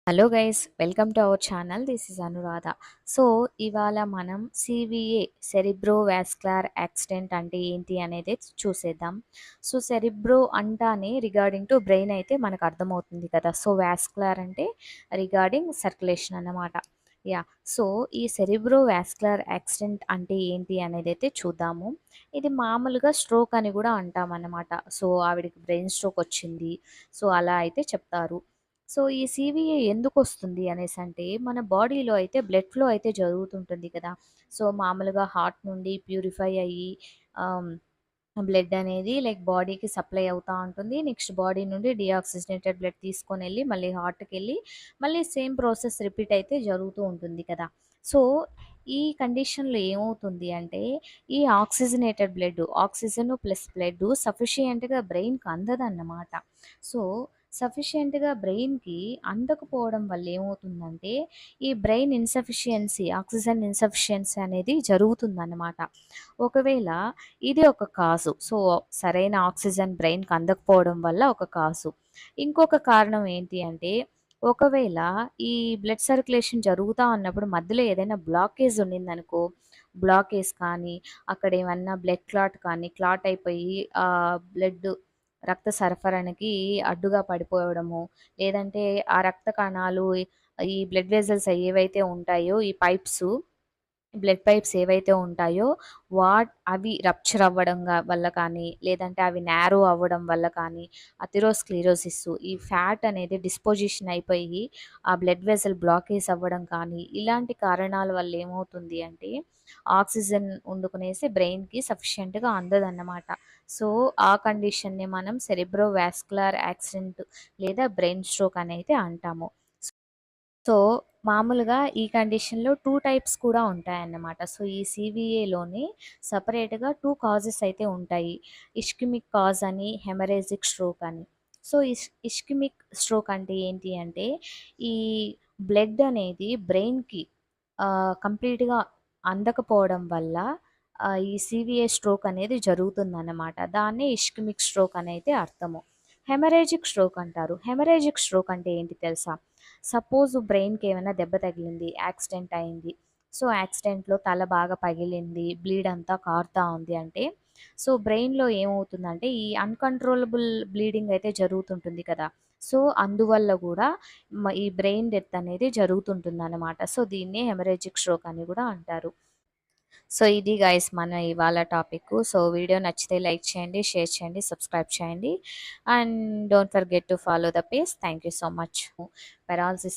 Hello guys, welcome to our channel. This is Anuradha. So ఇవాళ మనం CVA cerebrovascular accident అంటే ఏంటి అనేది చూసేద్దాం. సో సెరిబ్రో అంటానే రిగార్డింగ్ టు బ్రెయిన్ అయితే మనకు అర్థమవుతుంది కదా. సో వాస్కులర్ అంటే రిగార్డింగ్ సర్క్యులేషన్ అన్నమాట. యా, సో ఈ సెరిబ్రోవాస్కులర్ యాక్సిడెంట్ అంటే ఏంటి అనేది అయితే చూద్దాము. ఇది మామూలుగా స్ట్రోక్ అని కూడా అంటాం అన్నమాట. సో ఆవిడకి బ్రెయిన్ స్ట్రోక్ వచ్చింది, సో అలా అయితే చెప్తారు. సో ఈ సీవీఏ ఎందుకొస్తుంది అనేసంటే, మన బాడీలో అయితే బ్లడ్ ఫ్లో అయితే జరుగుతుంటుంది కదా. సో మామూలుగా హార్ట్ నుండి ప్యూరిఫై అయ్యి ఆహ్, బ్లడ్ అనేది లైక్ బాడీకి సప్లై అవుతా ఉంటుంది. నెక్స్ట్ బాడీ నుండి డీఆక్సిజనేటెడ్ బ్లడ్ తీసుకొనెళ్ళి మళ్ళీ హార్ట్‌కెళ్ళి మళ్ళీ సేమ్ ప్రాసెస్ రిపీట్ అయితే జరుగుతూ ఉంటుంది కదా. సో ఈ కండిషన్‌లో ఏమవుతుంది అంటే, ఈ oxygenated blood oxygen plus blood సఫిషియెంట్‌గా బ్రెయిన్‌కి అందదన్నమాట. సో సఫిషియెంట్‌గా బ్రెయిన్‌కి అందకపోవడం వల్ల ఏమవుతుందంటే, ఈ బ్రెయిన్ ఇన్‌సఫిషియన్సీ, ఆక్సిజన్ ఇన్‌సఫిషియన్సీ అనేది జరుగుతుందన్నమాట. ఒకవేళ ఇది ఒక కాజు. సో, సరైన ఆక్సిజన్ బ్రెయిన్‌కి అందకపోవడం వల్ల ఒక కాజు. ఇంకొక కారణం ఏంటి అంటే, ఒకవేళ ఈ బ్లడ్ సర్క్యులేషన్ జరుగుతా ఉన్నప్పుడు మధ్యలో ఏదైనా బ్లాకేజ్ ఉండిందనుకో, బ్లాకేజ్ కానీ, అక్కడేమన్నా బ్లడ్ క్లాట్ కానీ, క్లాట్ అయిపోయి బ్లడ్ రక్త సరఫరానికి అడ్డుగా పడిపోవడము, లేదంటే ఆ రక్త కణాలు ఈ బ్లడ్ వెసల్స్ ఏవైతే ఉంటాయో ఈ పైప్సు బ్లడ్ పైప్స్ ఏవైతే ఉంటాయో అవి రప్చర్ అవ్వడం వల్ల కానీ, లేదంటే అవి నారో అవ్వడం వల్ల కానీ, అథెరోస్క్లెరోసిస్ ఈ ఫ్యాట్ అనేది డిస్పోజిషన్ అయిపోయి ఆ బ్లడ్ వెసల్ బ్లాకేజ్ అవ్వడం కానీ, ఇలాంటి కారణాల వల్ల ఏమవుతుంది అంటే ఆక్సిజన్ వండుకునేసి బ్రెయిన్‌కి సఫిషియెంట్‌గా అందదన్నమాట. సో ఆ కండిషన్‌ని మనం సెరిబ్రోవాస్కులర్ యాక్సిడెంట్ లేదా బ్రెయిన్ స్ట్రోక్ అని అయితే అంటాము. సో, మామూలుగా ఈ కండిషన్‌లో 2 టైప్స్ కూడా ఉంటాయన్నమాట. సో, ఈ సీవీఏలోని సెపరేట్‌గా 2 కాజెస్ అయితే ఉంటాయి. ఇష్కెమిక్ కాజ్ అని, హెమరేజిక్ స్ట్రోక్ అని. సో, ఇష్కెమిక్ స్ట్రోక్ అంటే ఏంటి అంటే, ఈ బ్లడ్ అనేది బ్రెయిన్‌కి కంప్లీట్‌గా అందకపోవడం వల్ల ఈ సీవీఏ స్ట్రోక్ అనేది జరుగుతుందన్నమాట. దాన్నే ఇష్కెమిక్ స్ట్రోక్ అనైతే అర్థము. హెమరేజిక్ స్ట్రోక్ అంటారు. హెమరేజిక్ స్ట్రోక్ అంటే ఏంటి తెలుసా? సపోజ్ బ్రెయిన్‌కి ఏమైనా దెబ్బ తగిలింది, యాక్సిడెంట్ అయింది. సో, యాక్సిడెంట్‌లో తల బాగా పగిలింది, బ్లీడ్ అంతా కారుతా ఉంది అంటే, సో, బ్రెయిన్‌లో ఏమవుతుందంటే, ఈ అన్‌కంట్రోలబుల్ బ్లీడింగ్ అయితే జరుగుతుంటుంది కదా. సో, అందువల్ల గూడా ఈ బ్రెయిన్ డెత్ అనేది జరుగుతుంటుందనమాట. సో, దీన్నే హెమరేజిక్ స్ట్రోక్ అని గూడా అంటారు. సో, ఇది గైస్ మన ఇవాళ టాపిక్కు. సో, వీడియో నచ్చితే లైక్ చేయండి, షేర్ చేయండి, సబ్స్క్రైబ్ చేయండి. And don't forget to follow the page. Thank you so much. Paralysis